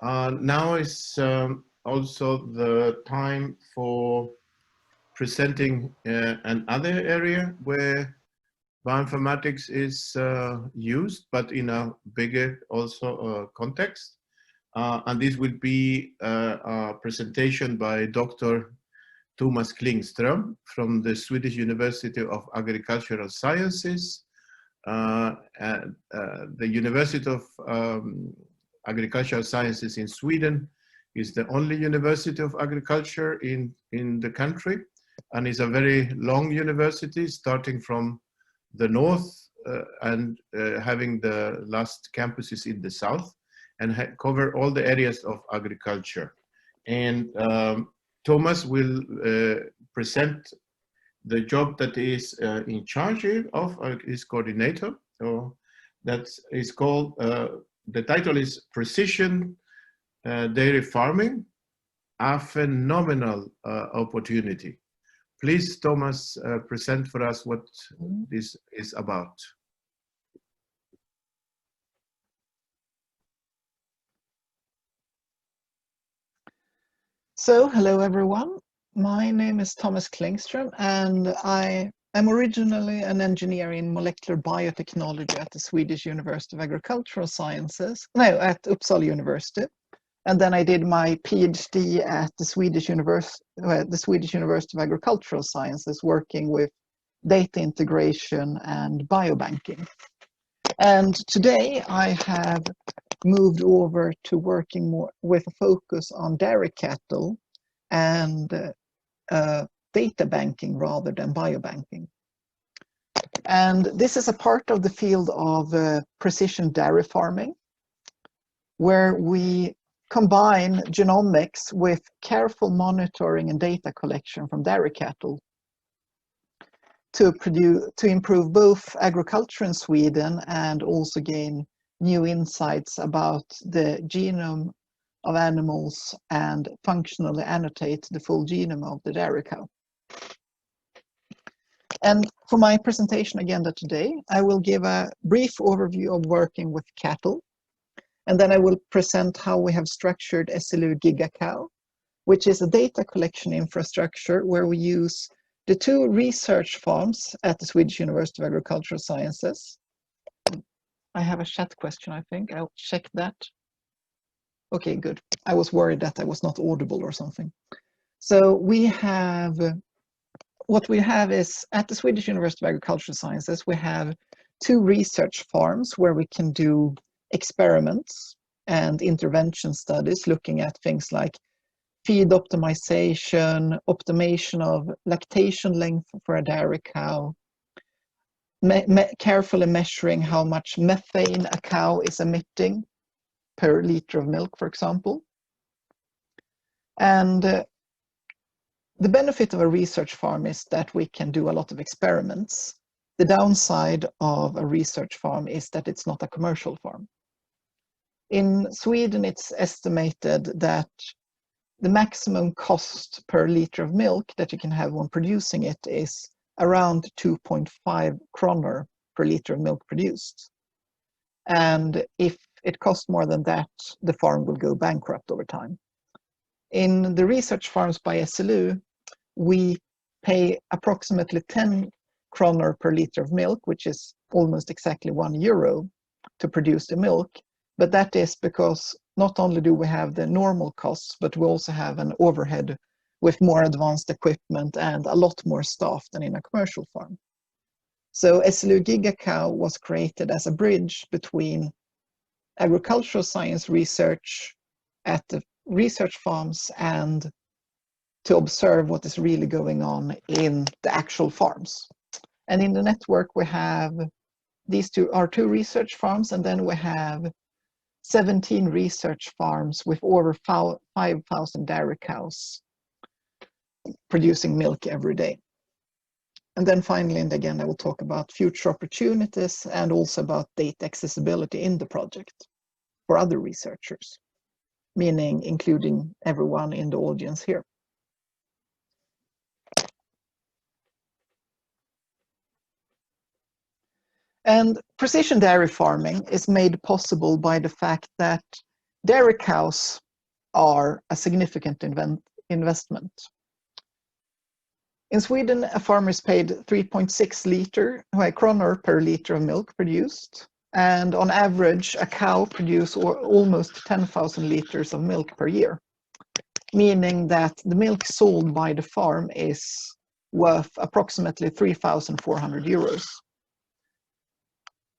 Now is also the time for presenting another area where bioinformatics is used, but in a bigger also context. And this will be a presentation by Dr. Tomas Klingström from the Swedish University of Agricultural Sciences. The University of Agricultural Sciences in Sweden is the only university of agriculture in the country, and is a very long university starting from the north and having the last campuses in the south, and cover all the areas of agriculture. And Thomas will present the job that is in charge of his coordinator. So that is called, the title is Precision Dairy Farming, a Phenomenal Opportunity. Please, Thomas, present for us what this is about. So, hello everyone. My name is Tomas Klingström, and I am originally an engineer in molecular biotechnology at the Swedish University of Agricultural Sciences, at Uppsala University. And then I did my PhD at the Swedish University of Agricultural Sciences, working with data integration and biobanking. And today I have moved over to working more with a focus on dairy cattle and data banking rather than biobanking. And this is a part of the field of precision dairy farming, where we combine genomics with careful monitoring and data collection from dairy cattle to improve both agriculture in Sweden and also gain new insights about the genome of animals and functionally annotate the full genome of the dairy cow. And for my presentation agenda today, I will give a brief overview of working with cattle, and then I will present how we have structured SLU GigaCow, which is a data collection infrastructure where we use the two research farms at the Swedish University of Agricultural Sciences. I have a chat question, I think. I'll check that. Okay, good. I was worried that I was not audible or something. So what we have is, at the Swedish University of Agricultural Sciences, we have two research farms where we can do experiments and intervention studies looking at things like feed optimization, optimization of lactation length for a dairy cow, carefully measuring how much methane a cow is emitting per liter of milk, for example. And the benefit of a research farm is that we can do a lot of experiments. The downside of a research farm is that it's not a commercial farm. In Sweden, it's estimated that the maximum cost per liter of milk that you can have when producing it is around 2.5 kronor per liter of milk produced. And if it costs more than that, the farm will go bankrupt over time. In the research farms by SLU, we pay approximately 10 kronor per liter of milk, which is almost exactly €1 to produce the milk. But that is because not only do we have the normal costs, but we also have an overhead with more advanced equipment and a lot more staff than in a commercial farm. So SLU GigaCow was created as a bridge between agricultural science research at the research farms and to observe what is really going on in the actual farms. And in the network, we have these two research farms, and then we have 17 research farms with over 5,000 dairy cows producing milk every day. And then finally, and again, I will talk about future opportunities and also about data accessibility in the project for other researchers, meaning including everyone in the audience here. And precision dairy farming is made possible by the fact that Dairy cows are a significant investment. In Sweden, a farmer is paid 3.6 kronor per liter of milk produced, and on average, a cow produces almost 10,000 liters of milk per year, meaning that the milk sold by the farm is worth approximately 3,400 euros.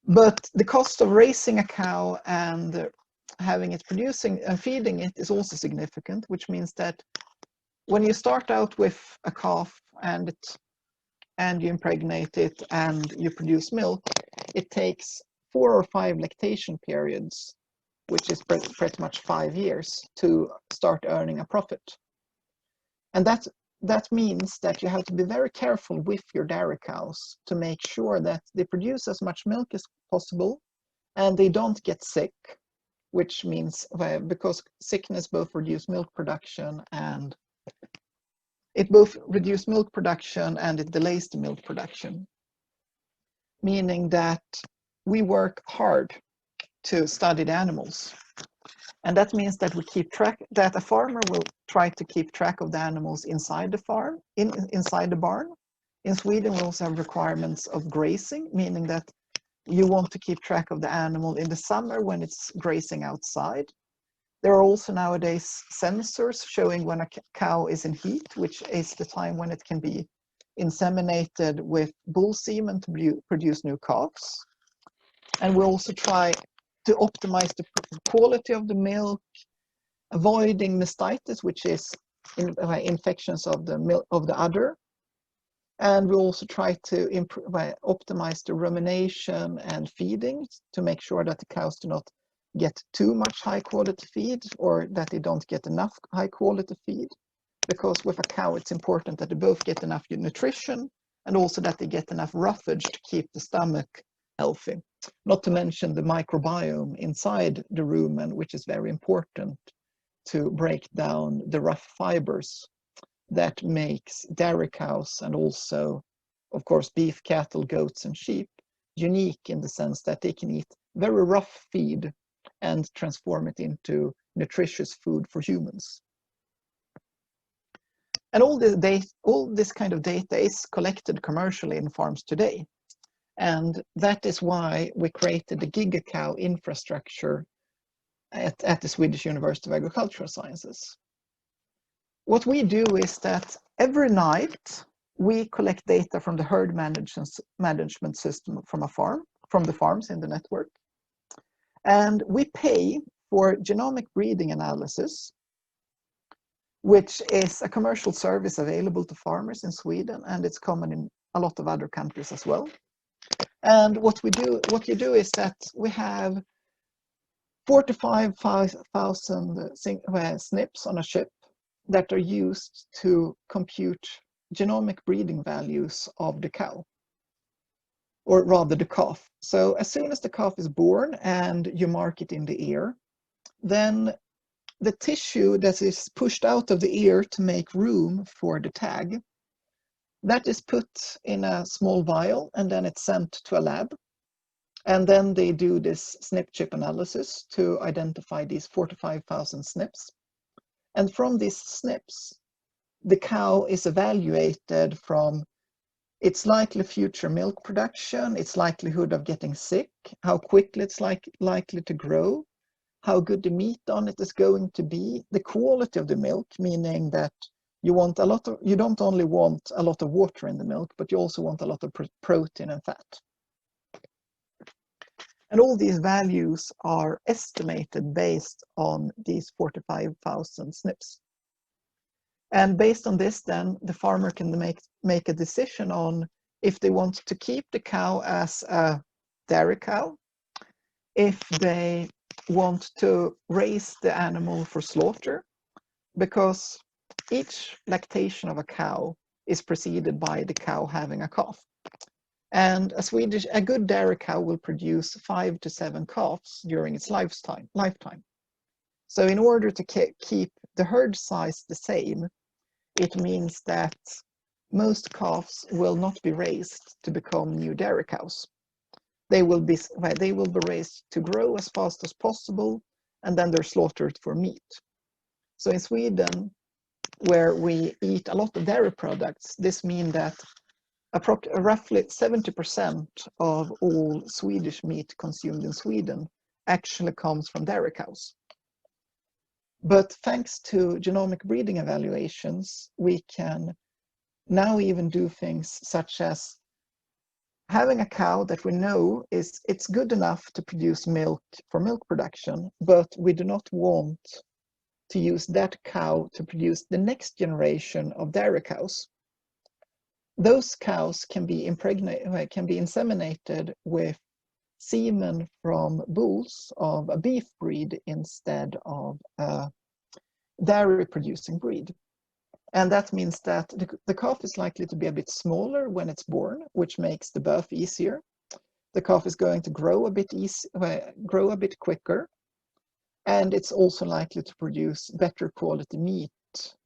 But the cost of raising a cow and having it producing and feeding it is also significant, which means that when you start out with a calf and you impregnate it and you produce milk, it takes 4 or 5 lactation periods, which is pretty much 5 years, to start earning a profit. And that means that you have to be very careful with your dairy cows to make sure that they produce as much milk as possible and they don't get sick, which means because sickness both reduces milk production and it delays the milk production, meaning that we work hard to study the animals. And that means that we keep track, that a farmer will try to keep track of the animals inside the farm, inside the barn. In Sweden, we also have requirements of grazing, meaning that you want to keep track of the animal in the summer when it's grazing outside. There are also nowadays sensors showing when a cow is in heat, which is the time when it can be inseminated with bull semen to produce new calves. And we also try to optimize the quality of the milk, avoiding mastitis, which is infections of the udder. And we also try to optimize the rumination and feeding to make sure that the cows do not get too much high quality feed or that they don't get enough high quality feed. Because with a cow, it's important that they both get enough nutrition and also that they get enough roughage to keep the stomach healthy. Not to mention the microbiome inside the rumen, which is very important to break down the rough fibers that makes dairy cows and also, of course, beef, cattle, goats, and sheep unique in the sense that they can eat very rough feed and transform it into nutritious food for humans. And all this kind of data is collected commercially in farms today. And that is why we created the GigaCow infrastructure at the Swedish University of Agricultural Sciences. What we do is that every night we collect data from the herd management system from the farms in the network. And we pay for genomic breeding analysis, which is a commercial service available to farmers in Sweden, and it's common in a lot of other countries as well. And what you do is that we have 45,000 SNPs on a chip that are used to compute genomic breeding values of the cow, or rather the calf. So as soon as the calf is born and you mark it in the ear, then the tissue that is pushed out of the ear to make room for the tag, that is put in a small vial and then it's sent to a lab. And then they do this SNP chip analysis to identify these 45,000 SNPs. And from these SNPs, the cow is evaluated from its likely future milk production, its likelihood of getting sick, how quickly it's likely to grow, how good the meat on it is going to be, the quality of the milk, meaning that you don't only want a lot of water in the milk, but you also want a lot of protein and fat. And all these values are estimated based on these 45,000 SNPs. And based on this, then the farmer can make a decision on if they want to keep the cow as a dairy cow, if they want to raise the animal for slaughter, because each lactation of a cow is preceded by the cow having a calf. And a good dairy cow will produce 5 to 7 calves during its lifetime. So in order to keep the herd size the same, it means that most calves will not be raised to become new dairy cows. They will be raised to grow as fast as possible and then they're slaughtered for meat. So in Sweden, where we eat a lot of dairy products, this means that roughly 70% of all Swedish meat consumed in Sweden actually comes from dairy cows. But thanks to genomic breeding evaluations, we can now even do things such as having a cow that we know it's good enough to produce milk for milk production, but we do not want to use that cow to produce the next generation of dairy cows. Those cows can be inseminated with semen from bulls of a beef breed instead of a dairy producing breed. And that means that the calf is likely to be a bit smaller when it's born, which makes the birth easier. The calf is going to grow a bit quicker, and it's also likely to produce better quality meat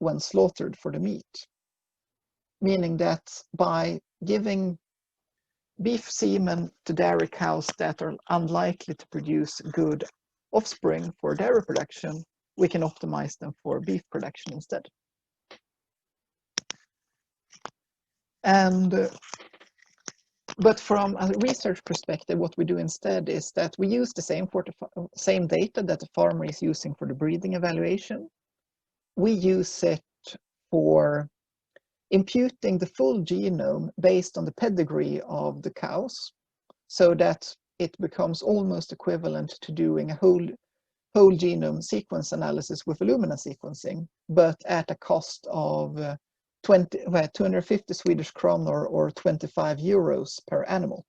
when slaughtered for the meat. Meaning that by giving beef semen to dairy cows that are unlikely to produce good offspring for dairy production, we can optimize them for beef production instead. But from a research perspective, what we do instead is that we use the same data that the farmer is using for the breeding evaluation. We use it for imputing the full genome based on the pedigree of the cows, so that it becomes almost equivalent to doing a whole genome sequence analysis with Illumina sequencing, but at a cost of 250 Swedish kronor or 25 euros per animal.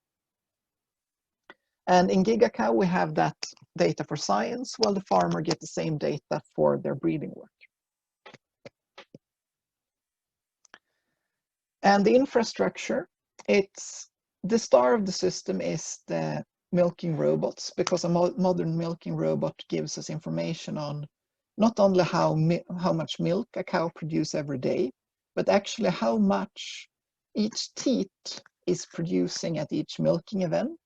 And in GigaCow, we have that data for science, while the farmer gets the same data for their breeding work. And the infrastructure, the star of the system is the milking robots, because a modern milking robot gives us information on not only how much milk a cow produces every day, but actually how much each teat is producing at each milking event.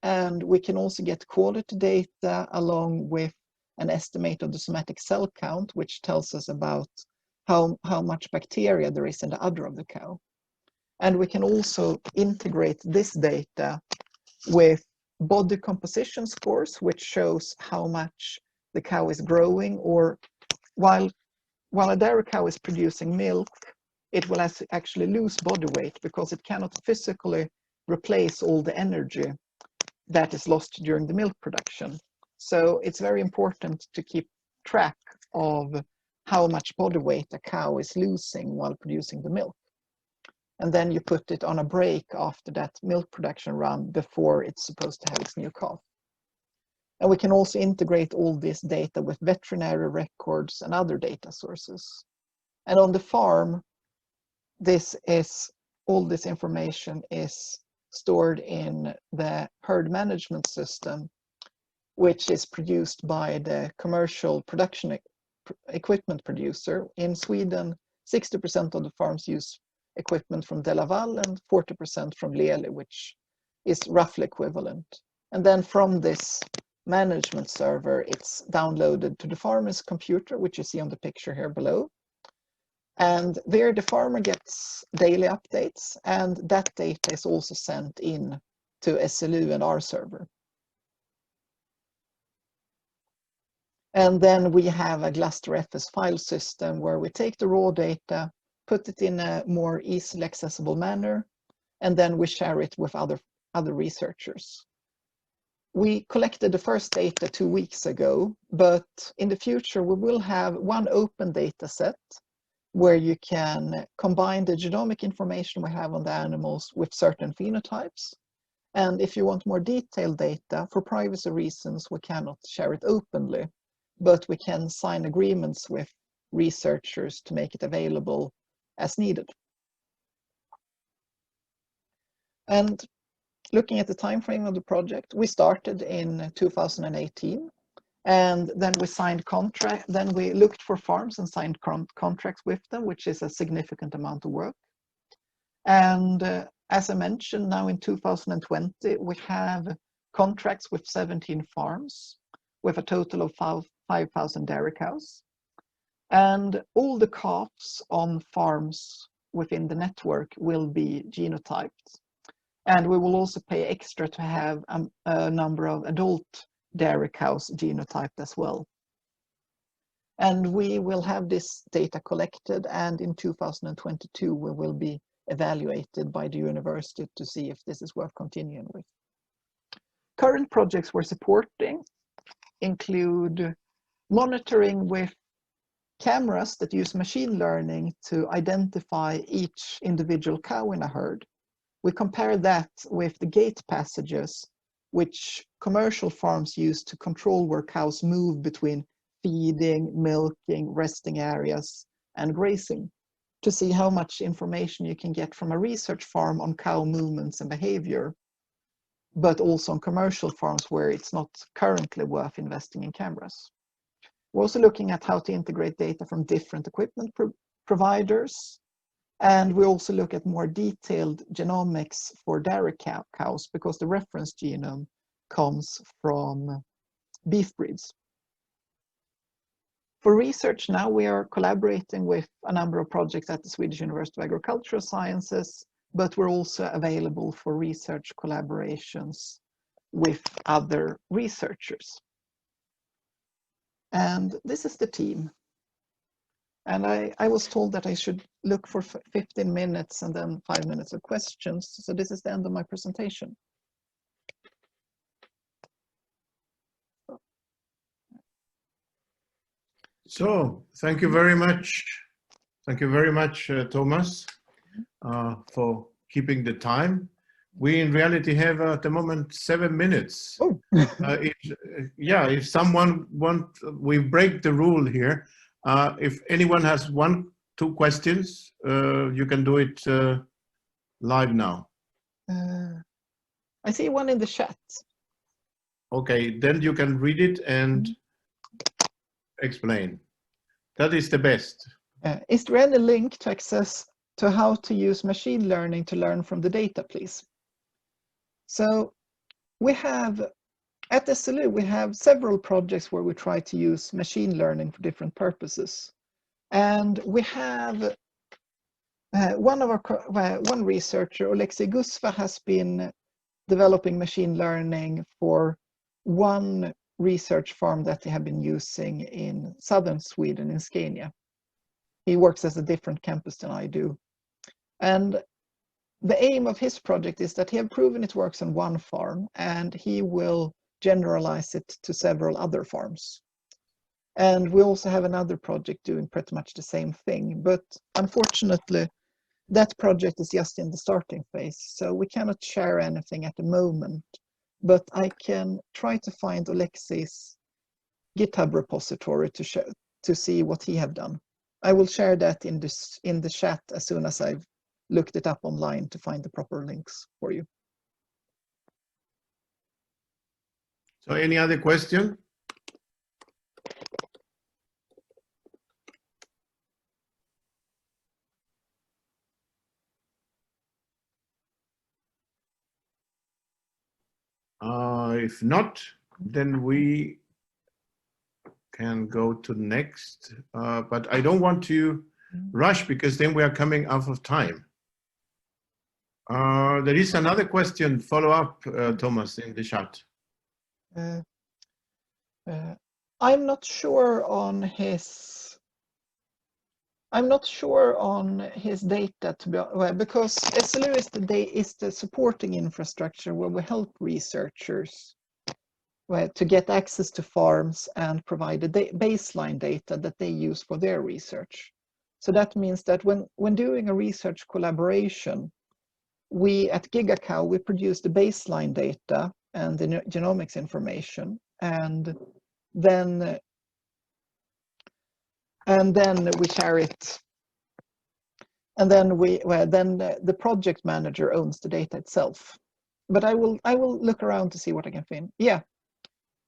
And we can also get quality data along with an estimate of the somatic cell count, which tells us about how much bacteria there is in the udder of the cow. And we can also integrate this data with body composition scores, which shows how much the cow is growing, or while a dairy cow is producing milk, it will actually lose body weight because it cannot physically replace all the energy that is lost during the milk production. So it's very important to keep track of how much body weight a cow is losing while producing the milk. And then you put it on a break after that milk production run before it's supposed to have its new calf. And we can also integrate all this data with veterinary records and other data sources. And on the farm, all this information is stored in the herd management system, which is produced by the commercial production equipment producer. In Sweden, 60% of the farms use equipment from De Laval and 40% from Lely, which is roughly equivalent. And then from this management server, it's downloaded to the farmer's computer, which you see on the picture here below. And there the farmer gets daily updates, and that data is also sent in to SLU and our server. And then we have a GlusterFS file system where we take the raw data, put it in a more easily accessible manner, and then we share it with other researchers. We collected the first data 2 weeks ago, but in the future we will have one open data set where you can combine the genomic information we have on the animals with certain phenotypes. And if you want more detailed data, for privacy reasons, we cannot share it openly, but we can sign agreements with researchers to make it available as needed. And looking at the time frame of the project, we started in 2018, and then we signed contract. Then we looked for farms and signed contracts with them, which is a significant amount of work. And as I mentioned, now in 2020, we have contracts with 17 farms. with a total of 5,000 dairy cows. And all the calves on farms within the network will be genotyped. And we will also pay extra to have a number of adult dairy cows genotyped as well. And we will have this data collected, and in 2022 we will be evaluated by the university to see if this is worth continuing with. Current projects we're supporting include monitoring with cameras that use machine learning to identify each individual cow in a herd. We compare that with the gate passages, which commercial farms use to control where cows move between feeding, milking, resting areas, and grazing, to see how much information you can get from a research farm on cow movements and behavior, but also on commercial farms where it's not currently worth investing in cameras. We're also looking at how to integrate data from different equipment providers, and we also look at more detailed genomics for dairy cows, because the reference genome comes from beef breeds. For research now, we are collaborating with a number of projects at the Swedish University of Agricultural Sciences, but we're also available for research collaborations with other researchers. And this is the team. And I was told that I should look for 15 minutes and then 5 minutes of questions. So this is the end of my presentation. So thank you very much. Thank you very much, Tomas, for keeping the time. We in reality have at the moment 7 minutes. Oh. If someone we break the rule here. If anyone has 1-2 questions, you can do it live now. I see one in the chat. Okay, then you can read it and explain. That is the best. Is there any link to access to how to use machine learning to learn from the data, please? So we have, at SLU, we have several projects where we try to use machine learning for different purposes. And we have one researcher, Oleksiy Gusva, has been developing machine learning for one research farm that they have been using in southern Sweden, in Scania. He works at a different campus than I do. And the aim of his project is that he has proven it works on one farm, and he will generalize it to several other farms. And we also have another project doing pretty much the same thing, but unfortunately that project is just in the starting phase, so we cannot share anything at the moment. But I can try to find Oleksiy's GitHub repository to see what he have done. I will share that in the chat as soon as I've looked it up online to find the proper links for you. So any other question? If not, then we can go to next. But I don't want to rush, because then we are coming out of time. There is another question, follow up, Tomas, in the chat. I'm not sure on his data, to be, because SLU is the supporting infrastructure where we help researchers to get access to farms and provide the baseline data that they use for their research. So that means that when doing a research collaboration, we at GigaCow, we produce the baseline data and the genomics information, and then we share it, and then the project manager owns the data itself. But I will look around to see what I can find. Yeah,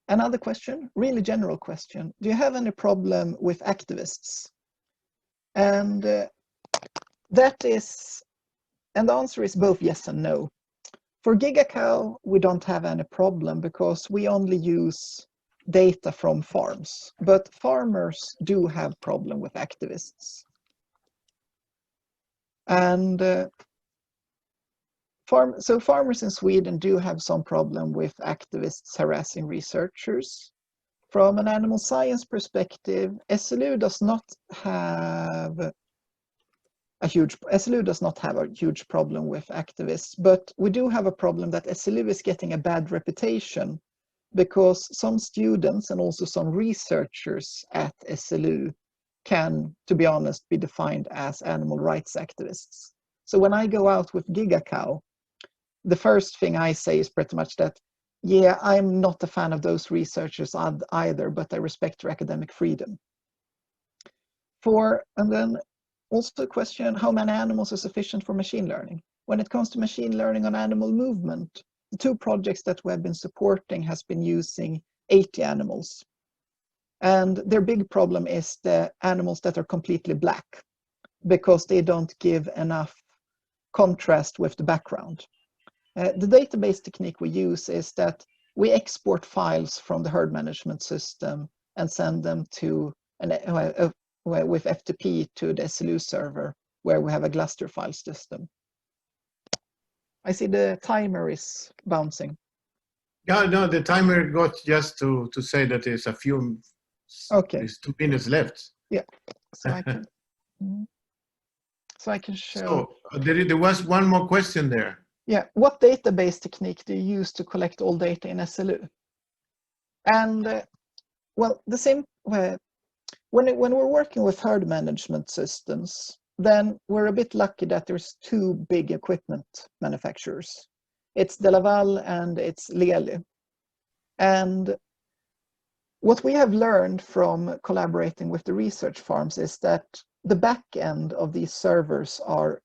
another question, really general question. Do you have any problem with activists? And and the answer is both yes and no. For GigaCow, we don't have any problem, because we only use data from farms, but farmers do have problem with activists. And so farmers in Sweden do have some problem with activists harassing researchers. From an animal science perspective, SLU does not have a huge problem with activists, but we do have a problem that SLU is getting a bad reputation because some students and also some researchers at SLU can, to be honest, be defined as animal rights activists. So when I go out with GigaCow, the first thing I say is pretty much that, yeah, I'm not a fan of those researchers either, but I respect their academic freedom. And then also a question, how many animals are sufficient for machine learning? When it comes to machine learning on animal movement, the 2 projects that we have been supporting has been using 80 animals. And their big problem is the animals that are completely black because they don't give enough contrast with the background. The database technique we use is that we export files from the herd management system and send them to with FTP to the SLU server where we have a Gluster file system. I see the timer is bouncing. Yeah, no, the timer got just to say that there's a few, okay. There's 2 minutes left. Yeah, so I can show. So there was one more question there. Yeah, what database technique do you use to collect all data in SLU? And well, the same way, when we're working with herd management systems, then we're a bit lucky that there's 2 big equipment manufacturers. It's Delaval and it's Lely. And what we have learned from collaborating with the research farms is that the back end of these servers are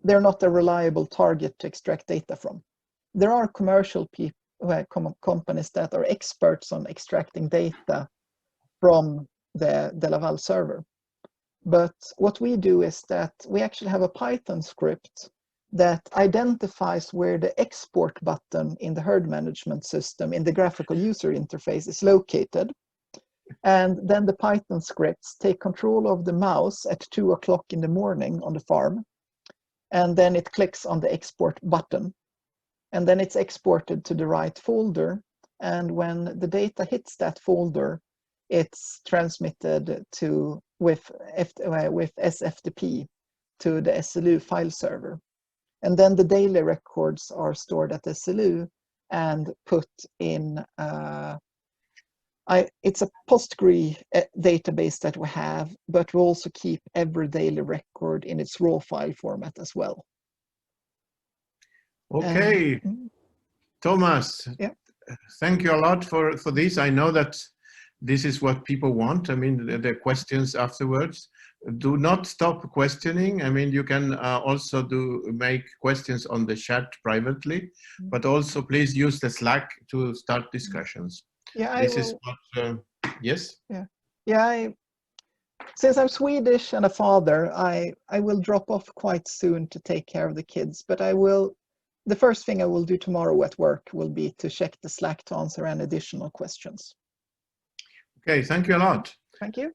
they're not a reliable target to extract data from. There are commercial companies that are experts on extracting data from the Laval server. But what we do is that we actually have a Python script that identifies where the export button in the herd management system in the graphical user interface is located. And then the Python scripts take control of the mouse at 2 o'clock in the morning on the farm. And then it clicks on the export button. And then it's exported to the right folder. And when the data hits that folder, it's transmitted with SFTP to the SLU file server. And then the daily records are stored at SLU and put in, it's a Postgre database that we have, but we also keep every daily record in its raw file format as well. Okay, Thomas, yeah. Thank you a lot for this. I know that this is what people want. I mean, the questions afterwards. Do not stop questioning. I mean, you can also make questions on the chat privately, but also please use the Slack to start discussions. Yeah, this is what, yes? Yeah, since I'm Swedish and a father, I will drop off quite soon to take care of the kids, but the first thing I will do tomorrow at work will be to check the Slack to answer any additional questions. Okay, thank you a lot. Thank you.